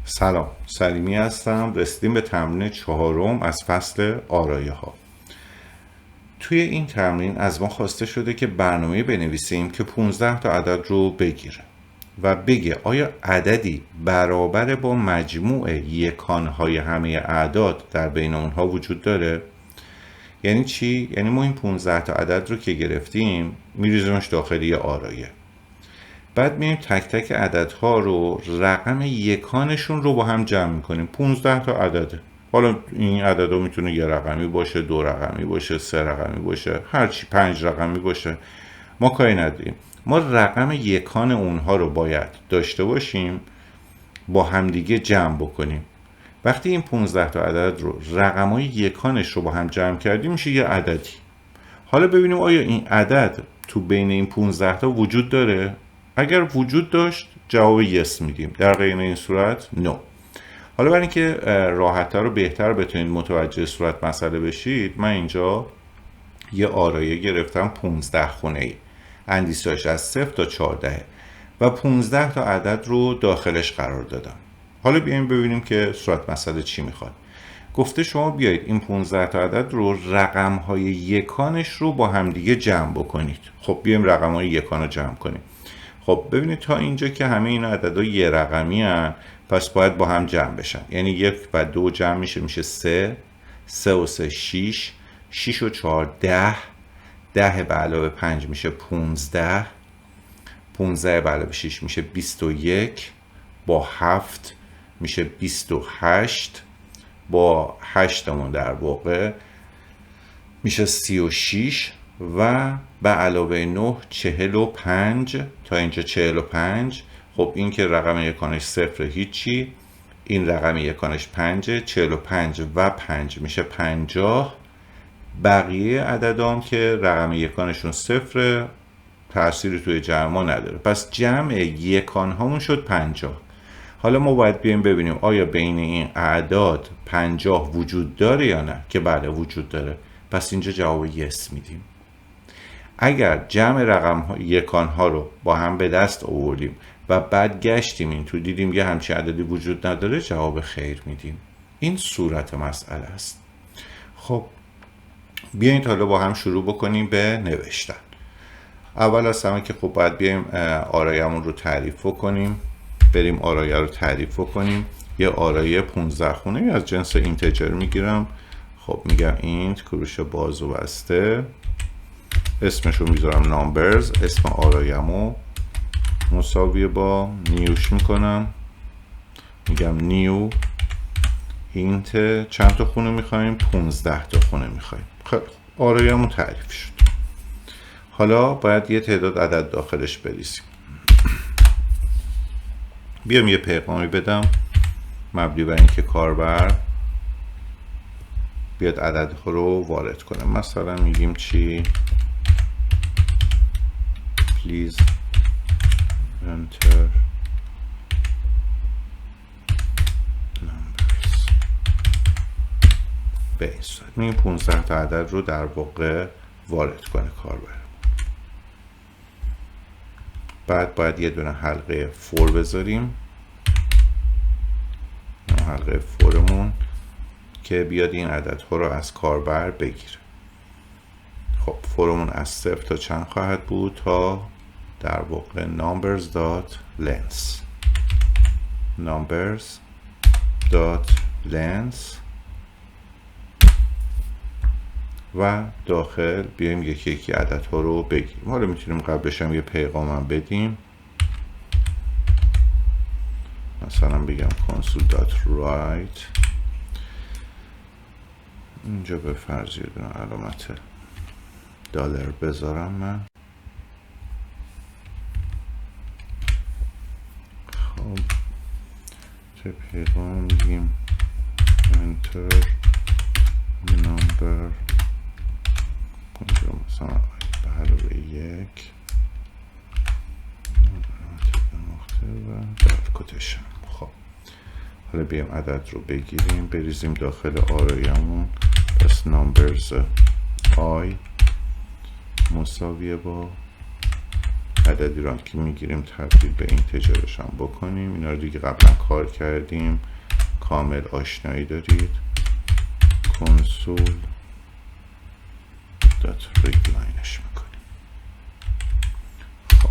سلام، سلیمی هستم. رسیدیم به تمرین 4 از فصل آرایه ها. توی این تمرین از ما خواسته شده که برنامه بنویسیم که 15 تا عدد رو بگیره و بگه آیا عددی برابر با مجموع یکانهای همه اعداد در بین اونها وجود داره؟ یعنی چی؟ یعنی ما این 15 تا عدد رو که گرفتیم میریزیمش داخل یه آرایه، بعد میایم تک تک عددها رو رقم یکانشون رو با هم جمع میکنیم. 15 تا عدده. حالا این عددها میتونه یه رقمی باشه، 2 رقمی باشه، 3 رقمی باشه، هرچی 5 رقمی باشه، ما کاری نداریم. ما رقم یکان اونها رو باید داشته باشیم، با همدیگه جمع بکنیم. وقتی این 15 تا عدد رو رقمای یکانش رو با هم جمع کردیم میشه یه عددی. حالا ببینیم آیا این عدد تو بین این 15 تا وجود داره؟ اگر وجود داشت جواب یس میدیم، در غیر این صورت نو. حالا برای اینکه راحت‌تر و بهتر بتونید متوجه صورت مسئله بشید، من اینجا یه آرایه گرفتم 15 خونه‌ای، اندیسه‌اش از 0 تا 14 و 15 تا عدد رو داخلش قرار دادم. حالا بیایم ببینیم که صورت مسئله چی میخواد. گفته شما بیایید این 15 تا عدد رو رقم‌های یکانش رو با همدیگه جمع بکنید. خب بیایم رقم‌های یکان رو جمع کنیم. خب ببینید تا اینجا که همه این عددها یه رقمی هن، پس باید با هم جمع بشن. یعنی 1 و 2 جمع میشه 3 و 3 6 و 4 10 به علاوه 5 میشه 15 به علاوه 6 میشه 21 با 7 میشه 28 با 8مون در واقع میشه 36 و به علاوه 9 45 تا اینجا 45. خب این که رقم یکانش 0 هیچی، این رقم یکانش 5، 45 و 5 میشه 50. بقیه عددام که رقم یکانشون 0 تأثیری توی جمع نداره، پس جمع یکان هامون شد 50. حالا ما باید بیایم ببینیم آیا بین این اعداد 50 وجود داره یا نه، که بله وجود داره، پس اینجا جواب یس میدیم. اگر جمع رقم یکان ها رو با هم به دست آوردیم و بعد گشتیم این تو دیدیم یه همچین عددی وجود نداره، جواب خیر میدیم. این صورت مسئله است. خب بیایید حالا با هم شروع بکنیم به نوشتن. اول از همه که خب باید بیایم آرایه‌مون رو تعریف کنیم. بریم آرایه رو تعریف کنیم. یه آرایه 15 خونه از جنس اینتجر میگیرم. خب میگم اینت کروش باز و بسته، اسمشو میذارم نامبرز، اسم آرایه‌مو مساویه با نیوش میکنم، میگم نیو اینت چند تا خونه میخوایم؟ 15 تا خونه میخوایم. خب آرایه‌مون تعریف شد. حالا باید یه تعداد عدد داخلش بریزیم. بیام یه پیغامی بدم مبنی بر اینکه کاربر بیاد عدد رو وارد کنه. مثلا میگیم چی؟ please enter numbers. به این صورت میگیم 15 تا عدد رو در واقع وارد کنه کاربر. بعد باید یه دونه حلقه فور بذاریم، حلقه فورمون که بیاد این عددها رو از کاربر بگیره. خب فورمون از 0 تا چند خواهد بود؟ تا در واقع numbers.length و داخل بیایم یکی یکی عددها رو بگیریم. حالا میتونیم قبلش هم یه پیغامم بدیم، مثلا بگم console.write. اینجا به فرض یه دونه علامت دلار بذارم من. خب چه پیغام میگیم؟ enter number، اینجا مثلا به علاوه 1 و در کوتیشن. خب حالا بیایم عدد رو بگیریم بریزیم داخل آرایه‌مون. پس numbers I مساویه با عددی رو که میگیریم تبدیل به اینتجرش هم بکنیم. اینا رو دیگه قبلا کار کردیم، کامل آشنایی دارید. کنسول دات ریدلاینش میکنیم. خب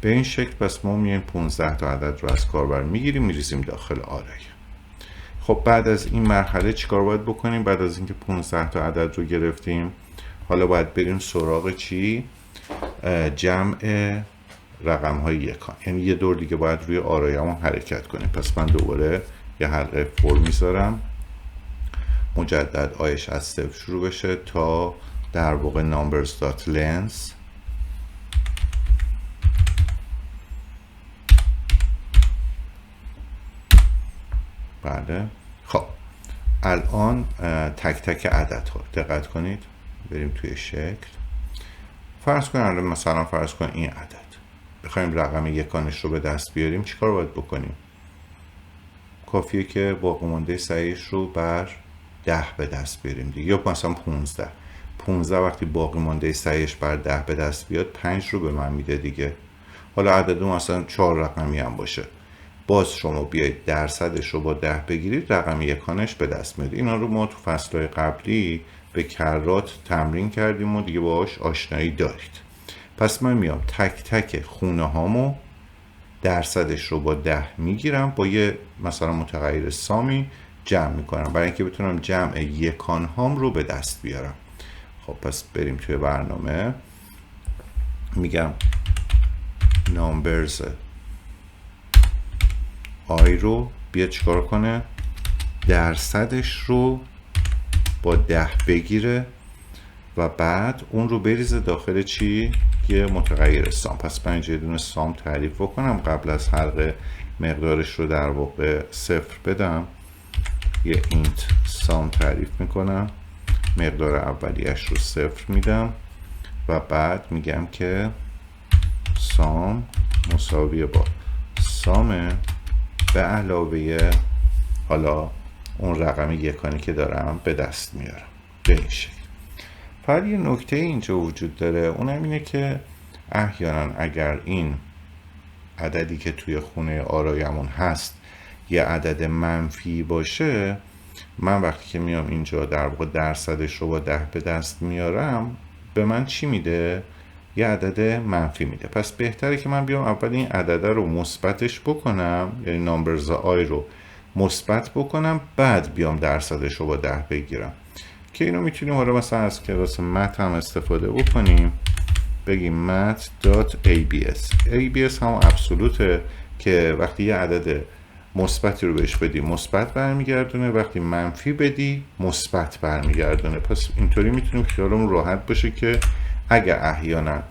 به این شکل پس ما میایم 15 تا عدد رو از کاربر میگیریم میریزیم داخل آرای. خب بعد از این مرحله چیکار باید بکنیم؟ بعد از اینکه 15 تا عدد رو گرفتیم، حالا باید بریم سراغ چی؟ جمع رقم های یکان. یعنی یه دور دیگه باید روی آرایمون حرکت کنیم. پس من دوباره یه حلقه فور میذارم، مجدد آیش از صفر شروع بشه تا در واقع numbers.length. بله. خب الان تک تک عدد ها دقت کنید. بریم توی شکل. فرض کنید مثلا فرض کنید این عدد بخوایم رقم یکانش رو به دست بیاریم، چیکار باید بکنیم؟ کافیه که باقی مانده صحیحش رو بر 10 به دست بیاریم دیگه، یا مثلا 15 وقتی باقی مانده صحیحش بر 10 به دست بیاد 5 رو به من میده دیگه. حالا عدد مثلا 4 رقمی هم باشه، باز شما بیایید درصدش رو با 10 بگیرید، رقم یکانش به دست میاد. اینا رو ما تو فصلهای قبلی به کرات تمرین کردیم و دیگه باهاش آشنایی دارید. پس من میام تک تک خونه هامو درصدش رو با 10 میگیرم، با یه مثلا متغیر سامی جمع میکنم برای اینکه بتونم جمع یکان هام رو به دست بیارم. خب پس بریم توی برنامه، میگم numbers آی رو بیا چیکار کنه؟ درصدش رو با 10 بگیره و بعد اون رو بریزه داخل چی؟ یه متغیر سام. پس من یه دونه سام تعریف بکنم، قبل از حلقه مقدارش رو در واقع صفر بدم، یه اینت سام تعریف میکنم، مقدار اولیش رو صفر میدم و بعد میگم که سام مساوی با سام به علاوه حالا اون رقم یکانی که دارم به دست میارم به این شکل. فقط یه نکته اینجا وجود داره، اونم اینه که احیانا اگر این عددی که توی خونه آرایمون هست یه عدد منفی باشه، من وقتی که میام اینجا در واقع درصدش رو با 10 به دست میارم، به من چی میده؟ یه عدد منفی میده. پس بهتره که من بیام اول این عدد رو مثبتش بکنم، یعنی نامبرز آی رو مثبت بکنم، بعد بیام درصدش رو با 10 بگیرم. که اینو میتونیم حالا مثلا از کلاس مت هم استفاده بکنیم، بگیم mat.abs. abs هم ابسولوته که وقتی یه عدد مثبتی رو بهش بدی مثبت برمیگردونه، وقتی منفی بدی مثبت برمیگردونه. پس اینطوری میتونیم خیالمون راحت باشه که اگر احیانا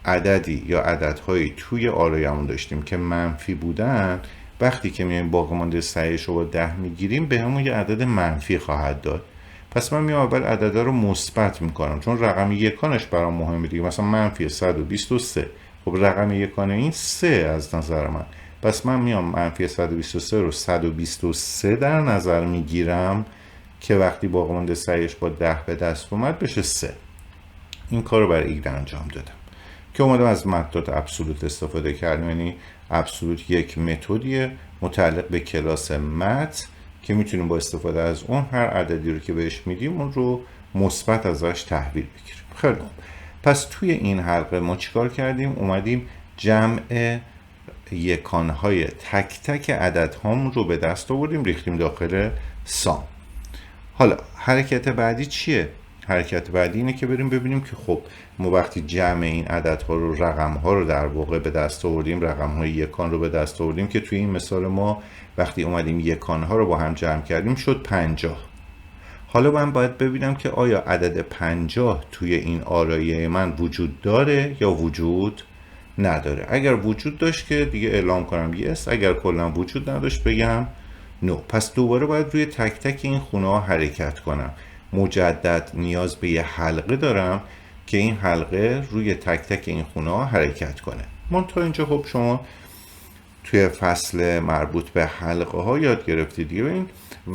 عددی یا عددهایی توی آرایمون داشتیم که منفی بودن، وقتی که میایم باقی مانده صحیحش رو با 10 میگیریم به همون یه عدد منفی خواهد داد. پس من میام اول عددا رو مثبت میکنم، چون رقم یکانش برام مهمه دیگه. مثلا منفی 123، خب رقم یکان این 3 از نظر من، پس من میام منفی 123 رو 123 در نظر میگیرم که وقتی باقی مانده صحیحش با 10 به دست اومد بشه 3. این کار رو برای ایگل انجام دادم که اومدم از متد ابسولوت استفاده کردم. یعنی ابسولوت یک متدیه متعلق به کلاس مت که میتونیم با استفاده از اون هر عددی رو که بهش میدیم اون رو مثبت ازش تحویل بگیریم. خیلی خوب. پس توی این حلقه ما چیکار کردیم؟ اومدیم جمع یکانهای تک تک عددهامون رو به دست آوردیم، ریختیم داخل سام. حالا حرکت بعدی چیه؟ حرکت بعدی اینه که بریم ببینیم که خب ما وقتی جمع این عددها رو، رقمها رو در واقع به دست آوردیم، رقمهای یکان رو به دست آوردیم که توی این مثال ما وقتی اومدیم یکانها رو با هم جمع کردیم شد 50. حالا من باید ببینم که آیا عدد 50 توی این آرایه من وجود داره یا وجود نداره. اگر وجود داشت که دیگه اعلام کنم yes، اگر کلا وجود نداشت بگم no. پس دوباره باید روی تک تک این خونه ها حرکت کنم. مجدد نیاز به یه حلقه دارم که این حلقه روی تک تک این خونه ها حرکت کنه. من تا اینجا خب شما توی فصل مربوط به حلقه ها یاد گرفتید دیگه. این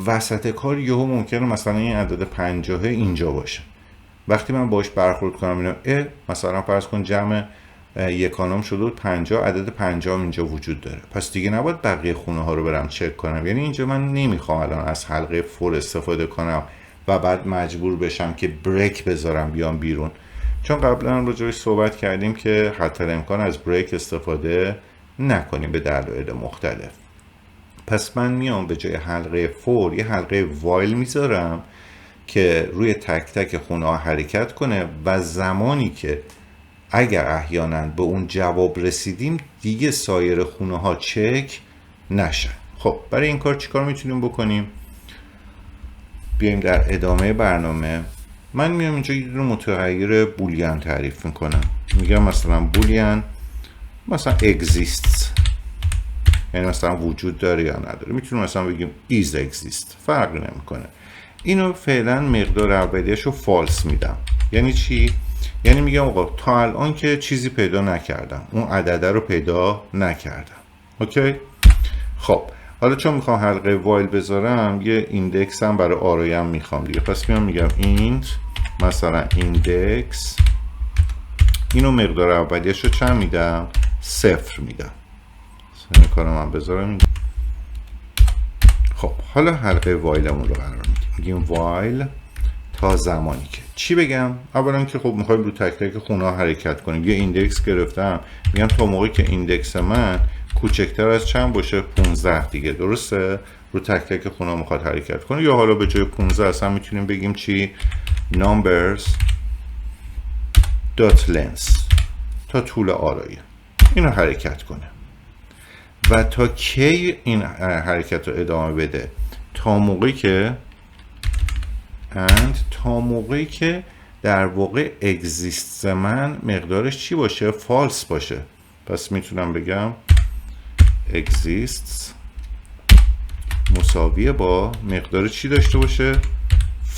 وسط کار یهو ممکنه مثلا این عدد 50 اینجا باشه، وقتی من باش برخورد کنم اینا مثلا فرض کن جمع یکانم شده بود 50، عدد 50 اینجا وجود داره. پس دیگه نباید بقیه خونه ها رو برم چک کنم. یعنی اینجا من نمیخوام الان از حلقه فور استفاده کنم و بعد مجبور بشم که بریک بذارم بیام بیرون، چون قبلا راجعش صحبت کردیم که حتی امکان از بریک استفاده نکنیم به دلایل مختلف. پس من میام به جای حلقه فور یه حلقه وایل میذارم که روی تک تک خونه ها حرکت کنه و زمانی که اگر احیانا به اون جواب رسیدیم دیگه سایر خونه ها چک نشن. خب برای این کار چیکار میتونیم بکنیم؟ بیایم در ادامه برنامه. من میام اینجا یه دونه متغیر بولیان تعریف میکنم. میگم مثلا بولیان مثلا exists، یعنی مثلا وجود داره یا نداره. میتونیم مثلا بگیم is exist، فرق نمیکنه. اینو فعلا مقدار اولیه‌اش رو فالس میدم. یعنی چی؟ یعنی میگم آقا تا الان که چیزی پیدا نکردم، اون عدده رو پیدا نکردم. اوکی؟ خب حالا چون میخوام حلقه وایل بذارم یه ایندکس هم برای آرایم میخوام دیگه. پس میگم int مثلا ایندکس، اینو مقدار اولیه‌اش رو چند میدم؟ 0 میدم. این کارو من بذارم. خب حالا حلقه وایلمون رو قرار میدیم. میگیم وایل تا زمانی که چی بگم؟ اولا که خب میخوایم رو تک تک خونه ها حرکت کنیم. یه ایندکس گرفتم، میگم تا موقعی که ایندکس من کوچکتر از چند باشه 15 دیگه، درسته؟ رو تک تک خونه ها میخواد حرکت کنه. یا حالا به جای 15 اصلا میتونیم بگیم چی؟ numbers dot length، تا طول آرایه اینو حرکت کنه. و تا کی این حرکت رو ادامه بده؟ تا موقعی که تا موقعی که در واقع exists من مقدارش چی باشه؟ false باشه. پس میتونم بگم exists مساویه با مقدار چی داشته باشه؟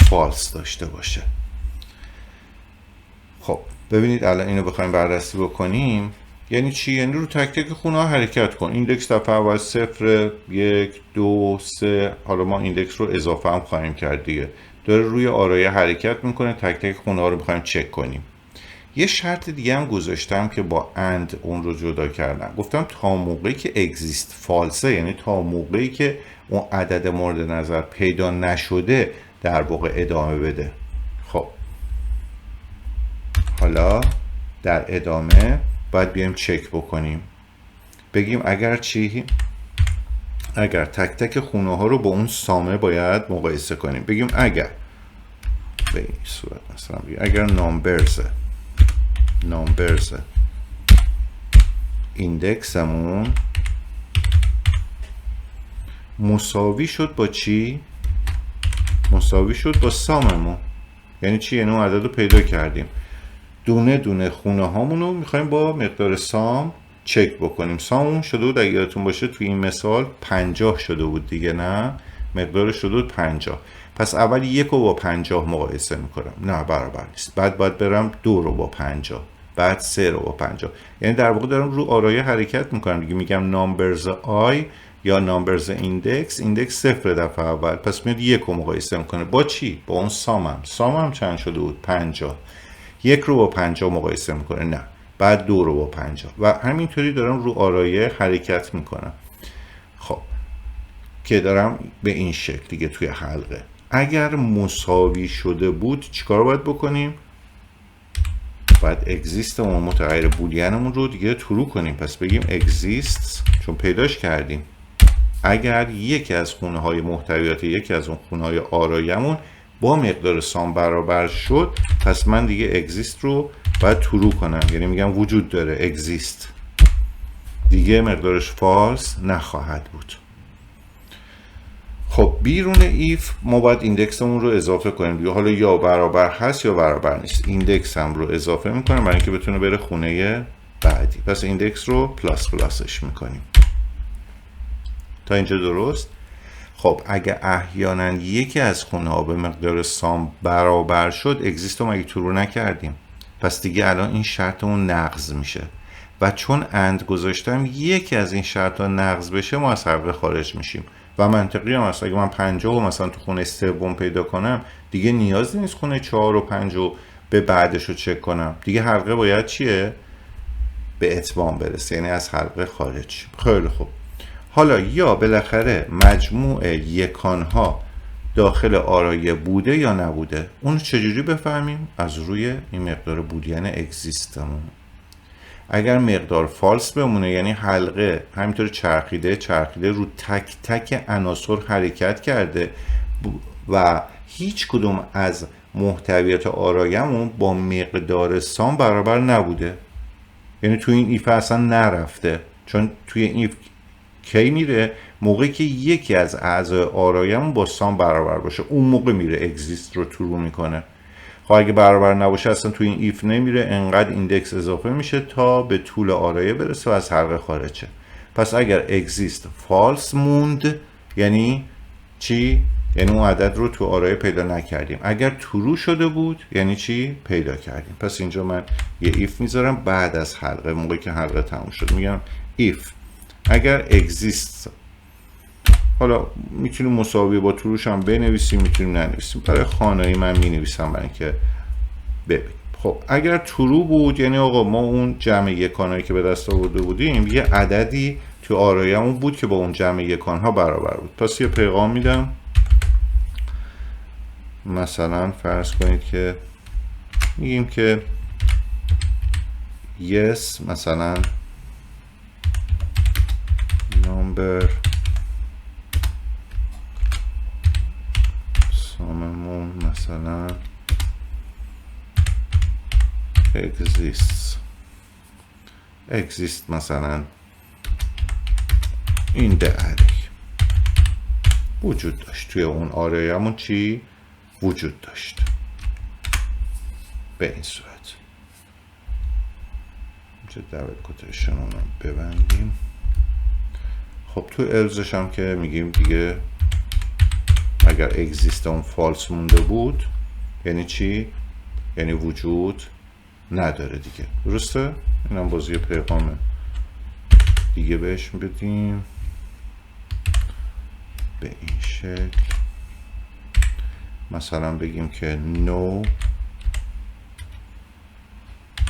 false داشته باشه. خب ببینید الان اینو بخوایم بررسی بکنیم یعنی چی؟ یعنی رو تک تک خونه ها حرکت کن. ایندکس دفعه اول 0 1 2 3، حالا ما ایندکس رو اضافه هم خواهیم کرد دیگه. داره روی آرایه حرکت میکنه، تک تک خونه ها رو میخوایم چک کنیم. یه شرط دیگه هم گذاشتم که با and اون رو جدا کردم. گفتم تا موقعی که exist فالسه، یعنی تا موقعی که اون عدد مورد نظر پیدا نشده در واقع ادامه بده. خب حالا در ادامه باید بیایم چک بکنیم، بگیم اگر چی؟ اگر تک تک خونه ها رو با اون سامه باید مقایسه کنیم. بگیم اگر به این صورت مثلا بگیم اگر نامبرز ایندکسمون مساوی شد با چی؟ مساوی شد با ساممون. یعنی چی؟ یعنی اون عدد رو پیدا کردیم. دونه دونه خونه هامون رو میخوایم با مقدار سام چک بکنیم. ساممون شده بود اگه یادتون باشه توی این مثال 50 شده بود دیگه، نه؟ مقدارش شده بود 50. پس اول 1 رو با 50 مقایسه میکنم، نه برابر نیست. بعد باید برم 2 رو با 50، بعد 3 رو با 50. یعنی در واقع دارم رو آرایه حرکت میکنم دیگه. میگم نامبرز آی یا نامبرز ایندکس 0 دفعه اول، پس میاد 1 رو مقایسه میکنه با چی؟ با اون سامم چند شده بود؟ 50. 1 رو با 50 مقایسه میکنه، نه. بعد 2 رو با 50 و همینطوری دارم رو آرایه حرکت میکنم. خب که دارم به این شکل دیگه توی حلقه. اگر مساوی شده بود چیکار باید بکنیم؟ باید exists و متغیر بولیانمون رو دیگه ترو کنیم. پس بگیم exists، چون پیداش کردیم، اگر یکی از خونه های محتویات یکی از اون خونه های آرایمون با مقدار سام برابر شد، پس من دیگه exist رو باید ترو کنم. یعنی میگم وجود داره exist، دیگه مقدارش فالس نخواهد بود. خب بیرون ایف ما باید ایندکسمون رو اضافه کنیم دیگه. حالا یا برابر هست یا برابر نیست. ایندکس هم رو اضافه میکنم برای اینکه بتونه بره خونه بعدی. پس ایندکس رو پلاس پلاسش میکنیم. تا اینجا درست؟ خب اگه احیانا یکی از خونه ها به مقدار سام برابر شد، اگزیست رو مگه ترو نکردیم؟ پس دیگه الان این شرطمون نقض میشه و چون اند گذاشتم یکی از این شرط ها نقض بشه ما از حلقه خارج میشیم. و منطقی هم هست اگه من 50 مثلا تو خونه سوم پیدا کنم دیگه نیازی نیست خونه 4 و 5 به بعدش رو چک کنم. دیگه حلقه باید چیه؟ به اتمام برسه، یعنی از حلقه خارج. خیلی خوب. حالا یا بالاخره مجموع یکانها داخل آرایه بوده یا نبوده. اون چجوری بفهمیم؟ از روی این مقدار بودین اگزیستمون. اگر مقدار فالس بمونه، یعنی حلقه همینطور چرخیده رو تک تک عناصر حرکت کرده و هیچ کدوم از محتویات آرایمون با مقدار سام برابر نبوده، یعنی توی این ایف اصلا نرفته. چون توی این ایف کی میره؟ موقعی که یکی از اعضای آرایمون با سام برابر باشه، اون موقع میره اگزیست رو ترو میکنه. خب اگه برابر نباشه اصلا توی این ایف نمیره، انقدر ایندکس اضافه میشه تا به طول آرایه برسه و از حلقه خارج شه. پس اگر اگزیست فالس موند یعنی چی؟ یعنی اون عدد رو تو آرایه پیدا نکردیم. اگر ترو شده بود یعنی چی؟ پیدا کردیم. پس اینجا من یه ایف میذارم بعد از حلقه، موقعی که حلقه تموم شد میگم ایف اگر اگزیست، حالا میتونیم مساوی با تروش هم بنویسیم، میتونیم ننویسیم. برای خانایی من مینویسم برای اینکه ببینیم. خب اگر ترو بود یعنی آقا ما اون جمع یکانایی که به دست آورده بودیم یه عددی تو آرایه‌مون بود که با اون جمع یکانها برابر بود. پس یه پیغام میدم، مثلا فرض کنید که میگیم که yes مثلا number ساممون مثلا exist مثلا این دهری وجود داشت توی اون آرایمون، چی وجود داشت به این صورت. اینجا دبل کوتیشن رو ببندیم. خب تو الزش هم که میگیم دیگه اگر اگزیست اون فالس مونده بود یعنی چی؟ یعنی وجود نداره دیگه. درسته؟ اینم باز یه پیغام دیگه بهش بدیم به این شکل، مثلا بگیم که no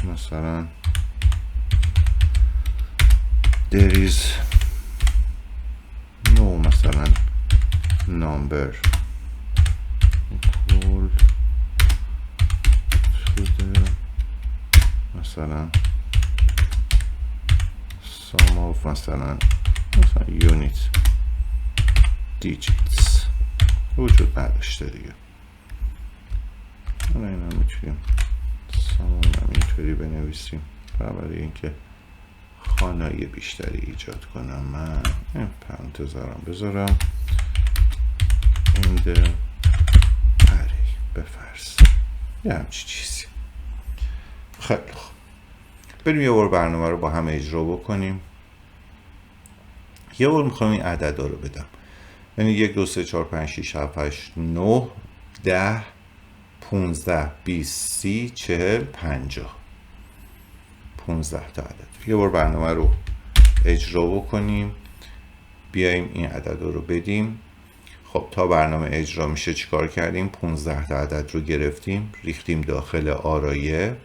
مثلا there is no مثلا number equal to the مثلا sum of مثلا unit digits وجود نداشته دیگه. حالا این هم میتونیم سامون هم اینطوری بنویسیم برای اینکه خانایی بیشتری ایجاد کنم. من این پرانتزارم بذارم این ده اری بفرست یه همچی چیزی. خیلی خوب، بریم یه بار برنامه رو با هم اجرا بکنیم. یه بار میخوام این عدد رو بدم، یعنی 1 2 3 4 5 6 7 8 9 10 15 20 30 40 50 15 تا عدد. یه بار برنامه رو اجرا بکنیم، بیایم این عدد رو بدیم. خب تا برنامه اجرا میشه چیکار کردیم؟ 15 تا عدد رو گرفتیم، ریختیم داخل آرایه.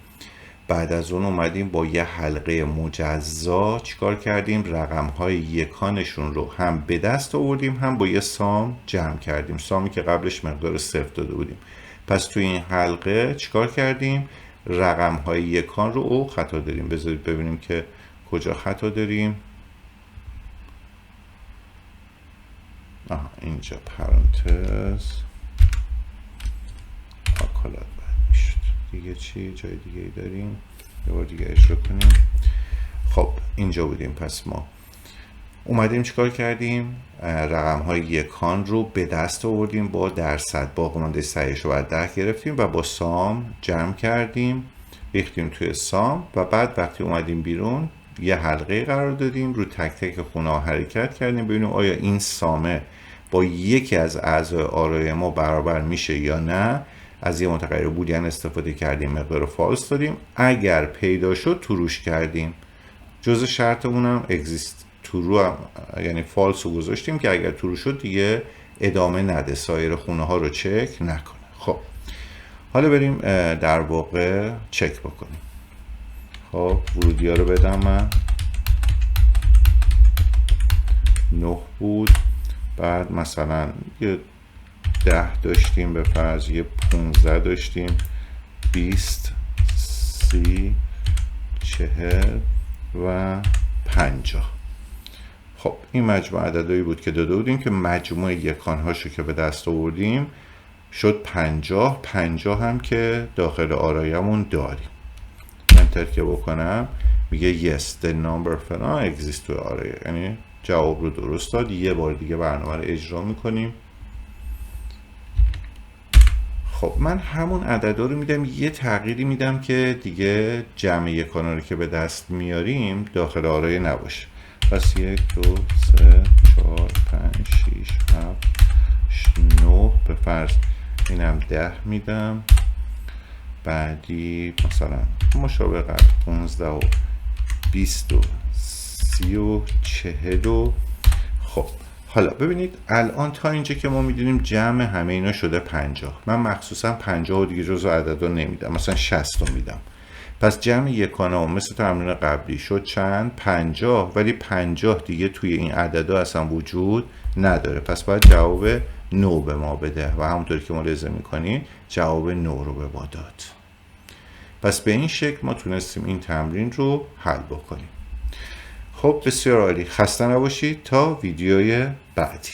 بعد از اون اومدیم با یه حلقه مجزا چیکار کردیم؟ رقم‌های یکانشون رو هم به دست آوردیم هم با یه سام جمع کردیم، سامی که قبلش مقدار 0 داده بودیم. پس توی این حلقه چیکار کردیم؟ رقم‌های یکان رو خطا داریم. بذارید ببینیم که کجا خطا داریم. اینجا پرانتز آکالات باید میشد. دیگه چی؟ جای دیگه ای داریم؟ یه بار دیگه اجرا کنیم. خب اینجا بودیم. پس ما اومدیم چیکار کردیم؟ رقم‌های یکان رو به دست آوردیم با درصد، باقی مانده سعیش رو بعد 10 گرفتیم و با سام جمع کردیم، ریختیم توی سام و بعد وقتی اومدیم بیرون یه حلقه قرار دادیم، رو تک تک خونه ها حرکت کردیم ببینیم آیا این سامه با یکی از اعضای آرای ما برابر میشه یا نه. از یه متغیر بولیان استفاده کردیم، مقدار فالس دادیم. اگر پیدا شد تروش کردیم. جزء شرطمون هم اگزیست ترو هم یعنی فالس رو گذاشتیم که اگر ترو شد دیگه ادامه نده، سایر خونه ها رو چک نکنه. خب حالا بریم در واقع چک بکنیم. خب ورودی ها رو بدم من. 9 بود، بعد مثلا یه 10 داشتیم، به فرض یه 15 داشتیم، 20 30 40 و 50. خب این مجموع عددهایی بود که داده بودیم که مجموع یکانهاشو که به دست آوردیم شد 50. 50 هم که داخل آرایمون داریم. انتر که بکنم میگه yes the number فلان exists توی آرایه، یعنی جواب رو درست داد. یه بار دیگه برنامه رو اجرا میکنیم. خب من همون عددا رو میدم، یه تغییری میدم که دیگه جمع یکانا رو که به دست میاریم داخل آرایه نباشه. پس 1 2 3 4 5 6 7 9 به فرض اینم 10 میدم. بعدی مثلا مشابه قبل 15 و 20 و 30 و 40 و خب حالا ببینید الان تا اینجا که ما میدونیم جمع همه اینا شده 50. من مخصوصا 50 و دیگه جزو عددا نمیدم، مثلا 60 رو میدم. پس جمع یکانا مثل تمرین قبلی شد چند؟ 50. ولی 50 دیگه توی این عددا اصلا وجود نداره، پس باید جواب 9 به ما بده و همونطور که ملاحظه میکنید جواب 9 رو به ما داد. پس به این شکل ما تونستیم این تمرین رو حل بکنیم. خب بسیار عالی، خسته نباشید تا ویدیوی بعدی.